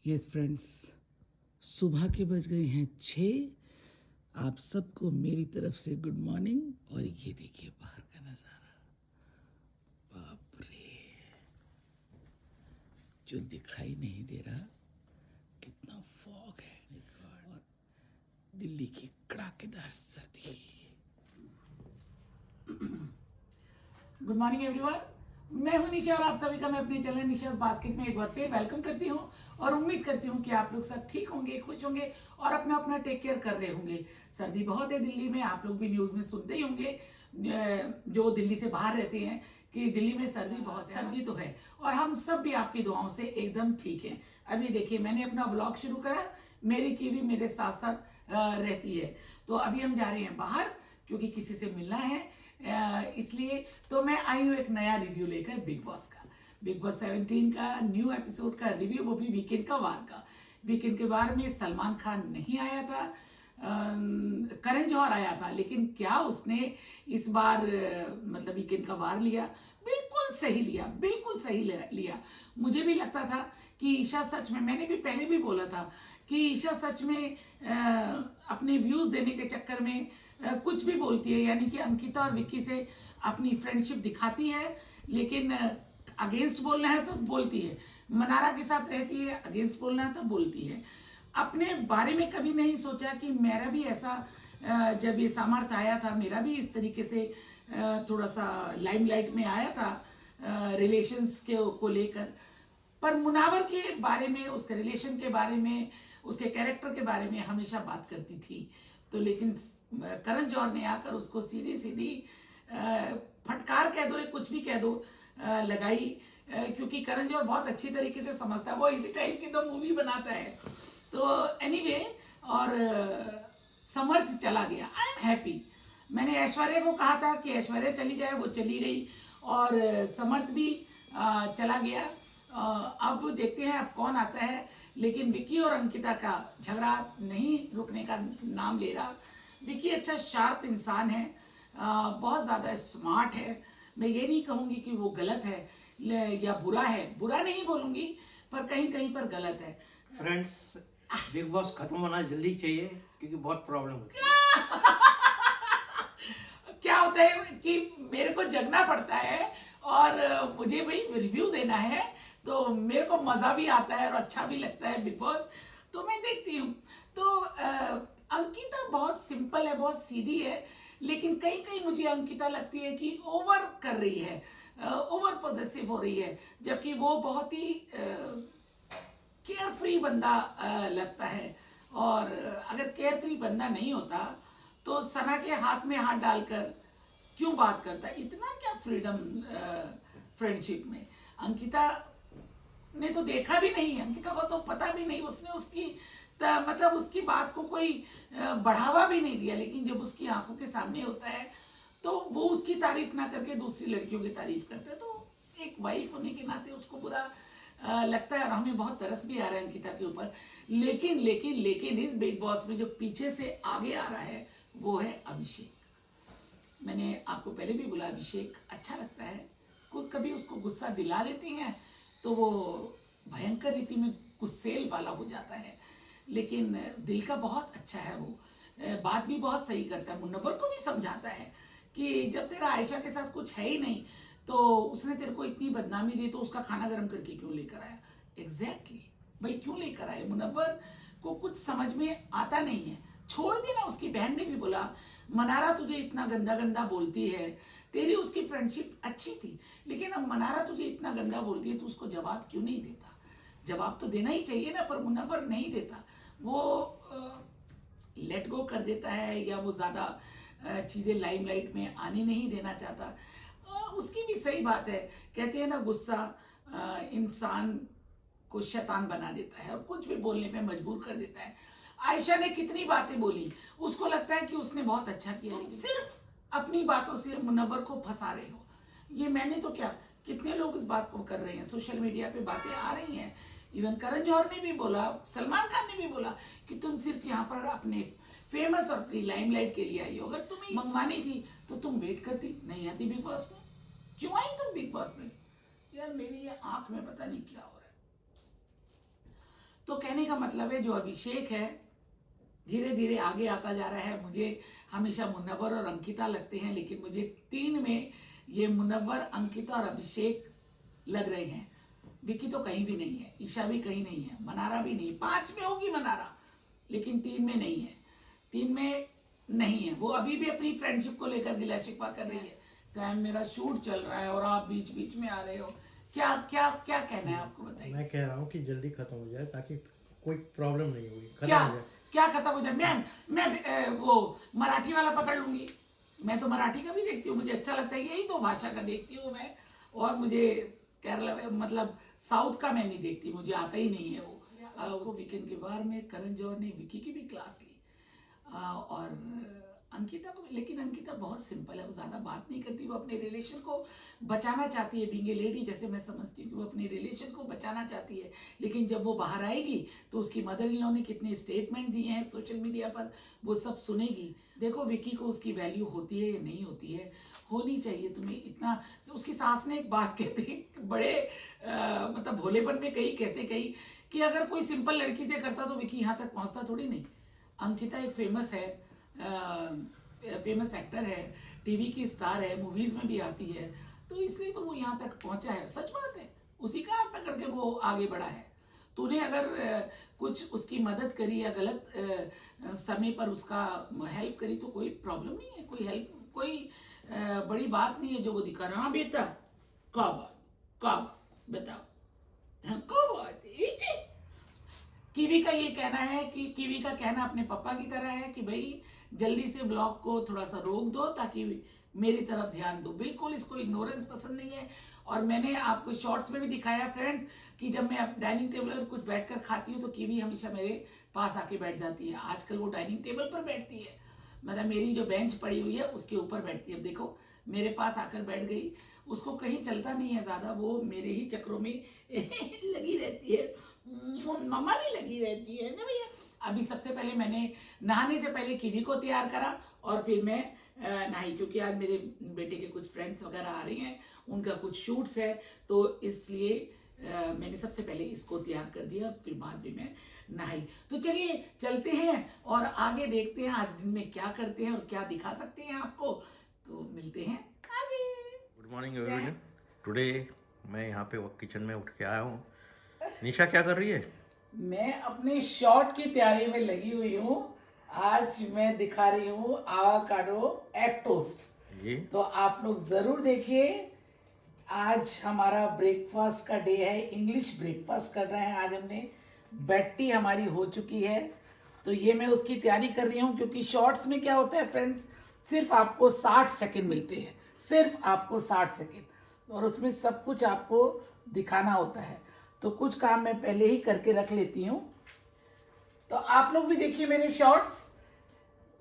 Yes friends, सुबह के बज गए हैं 6। आप सबको मेरी तरफ से गुड मॉर्निंग। और ये देखिए बाहर का नज़ारा, बाप रे, जो दिखाई नहीं दे रहा कितना फॉग है। और दिल्ली की कड़ाकेदार सर्दी। गुड मॉर्निंग एवरीवन, मैं हूं निशा और आप सभी का मैं अपने चैनल निशा बास्केट में एक बार फिर वेलकम करती हूं और उम्मीद करती हूं कि आप लोग सब ठीक होंगे, खुश होंगे और अपना अपना टेक केयर कर रहे होंगे। सर्दी बहुत है दिल्ली में, आप लोग भी न्यूज में सुनते ही होंगे जो दिल्ली से बाहर रहते हैं कि दिल्ली में सर्दी बहुत है। सर्दी तो है और हम सब भी आपकी दुआओं से एकदम ठीक हैं। अभी देखिए मैंने अपना ब्लॉग शुरू करा, मेरी कीवी मेरे साथ साथ रहती है। तो अभी हम जा रहे हैं बाहर क्योंकि किसी से मिलना है, इसलिए तो मैं आई हूँ एक नया रिव्यू लेकर बिग बॉस का। बिग बॉस 17 का न्यू एपिसोड का रिव्यू, वो भी वीकेंड का वार का। वीकेंड के वार में सलमान खान नहीं आया था, करण जौहर आया था, लेकिन क्या उसने इस बार मतलब वीकेंड का वार लिया, बिल्कुल सही लिया, बिल्कुल सही लिया। मुझे भी लगता था कि ईशा सच में, मैंने भी पहले भी बोला था कि ईशा सच में अपने व्यूज देने के चक्कर में कुछ भी बोलती है, यानी कि अंकिता और विक्की से अपनी फ्रेंडशिप दिखाती है, लेकिन अगेंस्ट बोलना है तो बोलती है। मनारा के साथ रहती है, अगेंस्ट बोलना है तो बोलती है। अपने बारे में कभी नहीं सोचा कि मेरा भी ऐसा, जब ये सामर्थ्य आया था, मेरा भी इस तरीके से थोड़ा सा लाइमलाइट में आया था रिलेशंस के को लेकर। पर मुनावर के बारे में, उसके रिलेशन के बारे में, उसके कैरेक्टर के बारे में हमेशा बात करती थी। तो लेकिन करण जौहर ने आकर उसको सीधी सीधी फटकार कह दो या कुछ भी कह दो लगाई, क्योंकि करण जौहर बहुत अच्छी तरीके से समझता है, वो इसी टाइप की तो मूवी बनाता है। तो एनीवे, और समर्थ चला गया, आई एम हैप्पी। मैंने ऐश्वर्या को कहा था कि ऐश्वर्या चली जाए, वो चली गई, और समर्थ भी चला गया। अब देखते हैं अब कौन आता है, लेकिन विक्की और अंकिता का झगड़ा नहीं रुकने का नाम ले रहा। विक्की अच्छा शार्प इंसान है, बहुत ज़्यादा स्मार्ट है। मैं ये नहीं कहूँगी कि वो गलत है या बुरा है, बुरा नहीं बोलूँगी, पर कहीं कहीं पर गलत है। फ्रेंड्स, बिग बॉस खत्म होना जल्दी चाहिए क्योंकि बहुत प्रॉब्लम होती है। क्या होता है कि मेरे को जगना पड़ता है और मुझे भाई रिव्यू देना है, तो मेरे को मजा भी आता है और अच्छा भी लगता है बिग बॉस, तो मैं देखती हूँ। तो अंकिता बहुत सिंपल है, बहुत सीधी है, लेकिन कहीं कहीं मुझे अंकिता लगती है कि ओवर कर रही है, ओवर पॉजेसिव हो रही है, जबकि वो बहुत ही केयर फ्री बंदा लगता है। और अगर केयर फ्री बंदा नहीं होता तो सना के हाथ में हाथ डालकर क्यों बात करता है, इतना क्या फ्रीडम फ्रेंडशिप में। अंकिता ने तो देखा भी नहीं, अंकिता को तो पता भी नहीं, उसने उसकी मतलब उसकी बात को कोई बढ़ावा भी नहीं दिया, लेकिन जब उसकी आंखों के सामने होता है तो वो उसकी तारीफ ना करके दूसरी लड़कियों की तारीफ करता है। तो एक वाइफ होने के नाते उसको बुरा लगता है, और हमें बहुत तरस भी आ रहा है अंकिता के ऊपर। लेकिन लेकिन लेकिन इस बिग बॉस में जो पीछे से आगे आ रहा है वो है अभिषेक। मैंने आपको पहले भी बोला, अभिषेक अच्छा लगता है, खुद कभी उसको गुस्सा दिला देती हैं तो वो भयंकर रीति में गुस्सेल वाला हो जाता है, लेकिन दिल का बहुत अच्छा है वो, बात भी बहुत सही करता है। मुन्नवर को भी समझाता है कि जब तेरा आयशा के साथ कुछ है ही नहीं तो उसने तेरे को इतनी बदनामी दी, तो उसका खाना गर्म करके क्यों लेकर आया। एग्जैक्टली भाई, क्यों लेकर आए। मुन्नवर को कुछ समझ में आता नहीं है, छोड़ देना। उसकी बहन ने भी बोला, मनारा तुझे इतना गंदा गंदा बोलती है, तेरी उसकी फ्रेंडशिप अच्छी थी, लेकिन अब मनारा तुझे इतना गंदा बोलती है तो उसको जवाब क्यों नहीं देता। जवाब तो देना ही चाहिए ना, पर मुन्नवर नहीं देता, वो लेट गो कर देता है, या वो ज़्यादा चीज़ें लाइमलाइट में आने नहीं देना चाहता। उसकी भी सही बात है, कहते हैं ना गुस्सा इंसान को शैतान बना देता है और कुछ भी बोलने पे मजबूर कर देता है। आयशा ने कितनी बातें बोली, उसको लगता है कि उसने बहुत अच्छा किया, तुम सिर्फ अपनी बातों से मुनव्वर को फंसा रहे हो। ये मैंने तो क्या, कितने लोग इस बात को कर रहे हैं, सोशल मीडिया पे बातें आ रही हैं। इवन करण जौहर ने भी बोला, सलमान खान ने भी बोला कि तुम सिर्फ यहाँ पर अपने फेमस और अपनी लाइमलाइट के लिए आई हो, अगर तुम्हें मंगवानी थी तो तुम वेट करती, नहीं आती बिग बॉस में। क्यों आई तुम बिग बॉस में। यार मेरी ये आंख में पता नहीं क्या हो रहा है। तो कहने का मतलब है जो अभिषेक है धीरे धीरे आगे आता जा रहा है। मुझे हमेशा मुनव्वर और अंकिता लगते हैं, लेकिन मुझे 3 में ये मुनव्वर, अंकिता और अभिषेक लग रहे हैं। विकी तो कहीं भी नहीं है, ईशा भी कहीं नहीं है, मनारा भी नहीं। 5 में होगी मनारा, लेकिन 3 में नहीं है। 3 में नहीं है, वो अभी भी अपनी फ्रेंडशिप को लेकर गिला शिकवा कर रही है। सैम, मेरा शूट चल रहा है और आप बीच बीच में आ रहे हो, क्या क्या क्या कहना है आपको, बताइए। मैं कह रहा हूँ कि जल्दी खत्म हो जाए ताकि कोई प्रॉब्लम नहीं होगी, खत्म क्या हो जाए। क्या खत्म हो जाए? मैं वो मराठी वाला पकड़ लूंगी। मैं तो मराठी का भी देखती हूँ, मुझे अच्छा लगता है, यही तो भाषा का देखती हूँ मैं। और मुझे केरला मतलब साउथ का मैं नहीं देखती, मुझे आता ही नहीं है वो। उसको वीकेंड के बार में करण जौहर ने विकी की भी क्लास ली और अंकिता को, लेकिन अंकिता बहुत सिंपल है, वो ज़्यादा बात नहीं करती, वो अपने रिलेशन को बचाना चाहती है। बीइंग ए लेडी, जैसे मैं समझती हूँ कि वो अपने रिलेशन को बचाना चाहती है, लेकिन जब वो बाहर आएगी तो उसकी मदर इन लॉ ने कितने स्टेटमेंट दिए हैं सोशल मीडिया पर, वो सब सुनेगी। देखो विकी को उसकी वैल्यू होती है या नहीं होती है, होनी चाहिए तुम्हें इतना। उसकी सास ने एक बात कहती, बड़े मतलब भोलेपन में कही, कैसे कही कि अगर कोई सिंपल लड़की से करता तो विकी यहाँ तक पहुँचता थोड़ी नहीं। अंकिता एक फेमस है, फेमस एक्टर है, टीवी की स्टार है, मूवीज में भी आती है, तो इसलिए तो वो यहाँ तक पहुंचा है। सच बात है, उसी का हाथ पकड़ के वो आगे बढ़ा है। तूने अगर कुछ उसकी मदद करी या गलत समय पर उसका हेल्प करी तो कोई प्रॉब्लम नहीं है, कोई हेल्प, कोई बड़ी बात नहीं है जो वो दिखा रहा। हाँ बेटा, क्या बात बताओ, हाँ क्या बात है। कीवी का ये कहना है कि कीवी का कहना अपने पापा की तरह है कि भाई जल्दी से ब्लॉग को थोड़ा सा रोक दो ताकि मेरी तरफ ध्यान दो। बिल्कुल इसको इग्नोरेंस पसंद नहीं है। और मैंने आपको शॉर्ट्स में भी दिखाया फ्रेंड्स कि जब मैं डाइनिंग टेबल पर कुछ बैठकर खाती हूँ तो कीवी हमेशा मेरे पास आके बैठ जाती है। आजकल वो डाइनिंग टेबल पर बैठती है, मतलब मेरी जो बेंच पड़ी हुई है उसके ऊपर बैठती है। अब देखो मेरे पास आकर बैठ गई, उसको कहीं चलता नहीं है ज़्यादा, वो मेरे ही चक्रों में लगी रहती है, मम्मा भी लगी रहती है ना भैया। अभी सबसे पहले मैंने नहाने से पहले कीवी को तैयार करा और फिर मैं नहाई, क्योंकि आज मेरे बेटे के कुछ फ्रेंड्स वगैरह आ रही हैं, उनका कुछ शूट्स है, तो इसलिए मैंने सबसे पहले इसको तैयार कर दिया, फिर बाद में मैं नहाई। तो चलिए चलते हैं और आगे देखते हैं आज दिन में क्या करते हैं और क्या दिखा सकते हैं आपको। तो मिलते हैं आगे। Good morning everyone. टुडे मैं यहाँ पे किचन में उठ के आया हूँ। निशा क्या कर रही है? मैं अपने शॉट की तैयारी में लगी हुई हूँ। आज मैं दिखा रही हूँ आवाकाडो एग टोस्ट। ये तो आप लोग जरूर देखिए। आज हमारा ब्रेकफास्ट का डे है, इंग्लिश ब्रेकफास्ट कर रहे हैं आज हमने। बैट्टी हमारी हो चुकी है, तो ये मैं उसकी तैयारी कर रही हूँ, क्योंकि शॉर्ट्स में क्या होता है फ्रेंड्स, सिर्फ आपको 60 सेकंड मिलते हैं, सिर्फ आपको 60 सेकंड, और उसमें सब कुछ आपको दिखाना होता है। तो कुछ काम मैं पहले ही करके रख लेती हूँ। तो आप लोग भी देखिए मेरे शॉर्ट्स,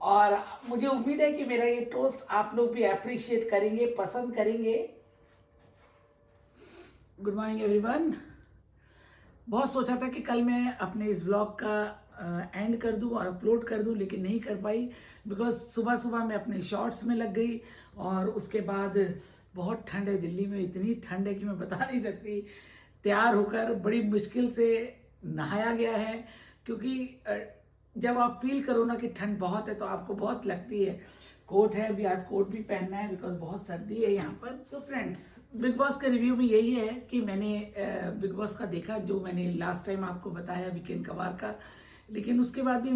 और मुझे उम्मीद है कि मेरा ये टोस्ट आप लोग भी अप्रिशिएट करेंगे, पसंद करेंगे। Good morning everyone. बहुत सोचा था कि कल मैं अपने इस ब्लॉग का एंड कर दूं और अपलोड कर दूं, लेकिन नहीं कर पाई, बिकॉज सुबह सुबह मैं अपने शॉर्ट्स में लग गई, और उसके बाद बहुत ठंड है दिल्ली में, इतनी ठंड है कि मैं बता नहीं सकती। तैयार होकर बड़ी मुश्किल से नहाया गया है, क्योंकि जब आप फील करो ना कि ठंड बहुत है तो आपको बहुत लगती है। कोट है, अभी आज कोट भी पहनना है बिकॉज बहुत सर्दी है यहाँ पर। तो फ्रेंड्स, बिग बॉस के रिव्यू में यही है कि मैंने बिग बॉस का देखा, जो मैंने लास्ट टाइम आपको बताया वीकेंड कवार का, लेकिन उसके बाद भी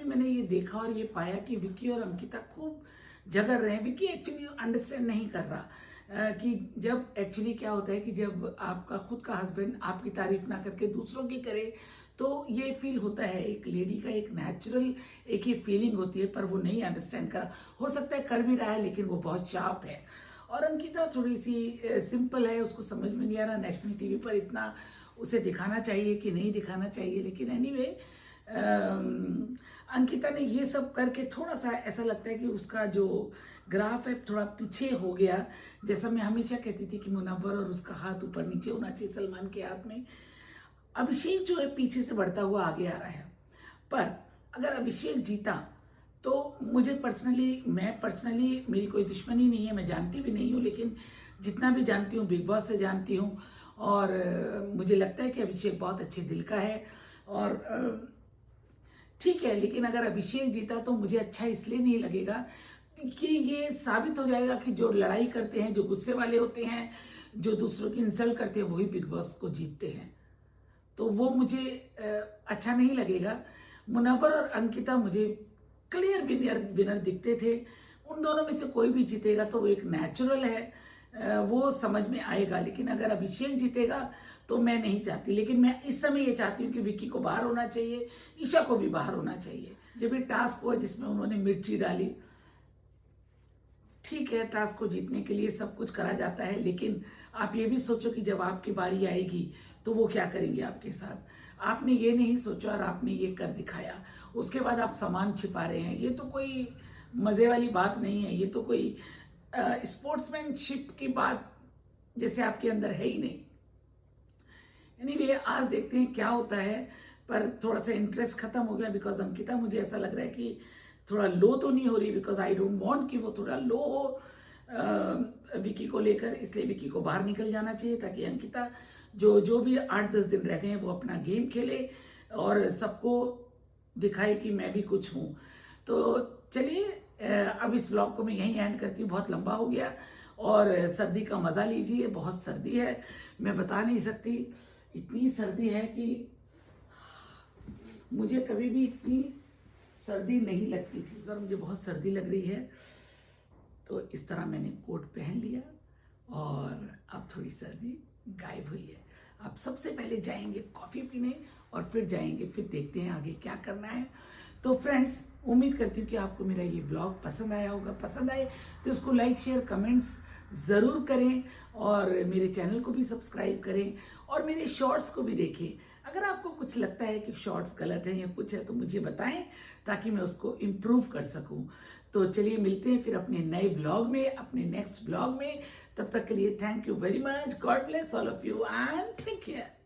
मैंने ये देखा और ये पाया कि विक्की और अंकिता खूब झगड़ रहे हैं। विक्की एक्चुअली अंडरस्टैंड नहीं कर रहा कि जब एक्चुअली क्या होता है कि जब आपका खुद का हस्बैंड आपकी तारीफ ना करके दूसरों की करे तो ये फील होता है, एक लेडी का एक नेचुरल एक ही फीलिंग होती है, पर वो नहीं अंडरस्टैंड कर, हो सकता है कर भी रहा है, लेकिन वो बहुत शार्प है। और अंकिता थोड़ी सी सिंपल है, उसको समझ में नहीं आ रहा नेशनल टीवी पर इतना उसे दिखाना चाहिए कि नहीं दिखाना चाहिए। लेकिन एनीवे अंकिता ने ये सब करके थोड़ा सा ऐसा लगता है कि उसका जो ग्राफ है थोड़ा पीछे हो गया। जैसा मैं हमेशा कहती थी कि मुनव्वर और उसका हाथ ऊपर नीचे होना चाहिए सलमान के हाथ में, अभिषेक जो है पीछे से बढ़ता हुआ आगे आ रहा है। पर अगर अभिषेक जीता तो मैं पर्सनली मेरी कोई दुश्मनी नहीं है, मैं जानती भी नहीं हूँ, लेकिन जितना भी जानती हूँ बिग बॉस से जानती हूँ, और मुझे लगता है कि अभिषेक बहुत अच्छे दिल का है और ठीक है, लेकिन अगर अभिषेक जीता तो मुझे अच्छा इसलिए नहीं लगेगा कि ये साबित हो जाएगा कि जो लड़ाई करते हैं, जो गुस्से वाले होते हैं, जो दूसरों की इंसल्ट करते हैं, वही बिग बॉस को जीतते हैं। तो वो मुझे अच्छा नहीं लगेगा। मुनव्वर और अंकिता मुझे क्लियर विनर दिखते थे। उन दोनों में से कोई भी जीतेगा तो वो एक नेचुरल है, वो समझ में आएगा। लेकिन अगर अभिषेक जीतेगा तो मैं नहीं चाहती, लेकिन मैं इस समय ये चाहती हूँ कि विक्की को बाहर होना चाहिए, ईशा को भी बाहर होना चाहिए। जब ये टास्क हुआ जिसमें उन्होंने मिर्ची डाली, ठीक है, टास्क को जीतने के लिए सब कुछ करा जाता है, लेकिन आप ये भी सोचो कि जब आपकी बारी आएगी तो वो क्या करेंगे आपके साथ। आपने ये नहीं सोचा और आपने ये कर दिखाया, उसके बाद आप सामान छिपा रहे हैं। ये तो कोई मज़े वाली बात नहीं है, ये तो कोई स्पोर्ट्समैनशिप की बात जैसे आपके अंदर है ही नहीं। एनीवे, आज देखते हैं क्या होता है, पर थोड़ा सा इंटरेस्ट खत्म हो गया बिकॉज अंकिता, मुझे ऐसा लग रहा है कि थोड़ा लो तो नहीं हो रही, बिकॉज आई डोंट वांट कि वो थोड़ा लो हो विकी को लेकर, इसलिए विकी को बाहर निकल जाना चाहिए ताकि अंकिता जो भी 8-10 दिन रह गए हैं वो अपना गेम खेले और सबको दिखाए कि मैं भी कुछ हूँ। तो चलिए, अब इस व्लॉग को मैं यहीं एंड करती हूँ, बहुत लंबा हो गया। और सर्दी का मज़ा लीजिए, बहुत सर्दी है, मैं बता नहीं सकती, इतनी सर्दी है कि मुझे कभी भी इतनी सर्दी नहीं लगती थी। इस बार मुझे बहुत सर्दी लग रही है, तो इस तरह मैंने कोट पहन लिया और अब थोड़ी सर्दी गायब हुई है। अब सबसे पहले जाएंगे कॉफ़ी पीने और फिर जाएंगे, फिर देखते हैं आगे क्या करना है। तो फ्रेंड्स, उम्मीद करती हूँ कि आपको मेरा ये ब्लॉग पसंद आया होगा। पसंद आए तो इसको लाइक, शेयर, कमेंट्स ज़रूर करें और मेरे चैनल को भी सब्सक्राइब करें और मेरे शॉर्ट्स को भी देखें। अगर आपको कुछ लगता है कि शॉर्ट्स गलत हैं या कुछ है तो मुझे बताएं ताकि मैं उसको इम्प्रूव कर सकूं। तो चलिए, मिलते हैं फिर अपने नए ब्लॉग में, अपने नेक्स्ट ब्लॉग में। तब तक के लिए thank you very much. God bless all of you and take care.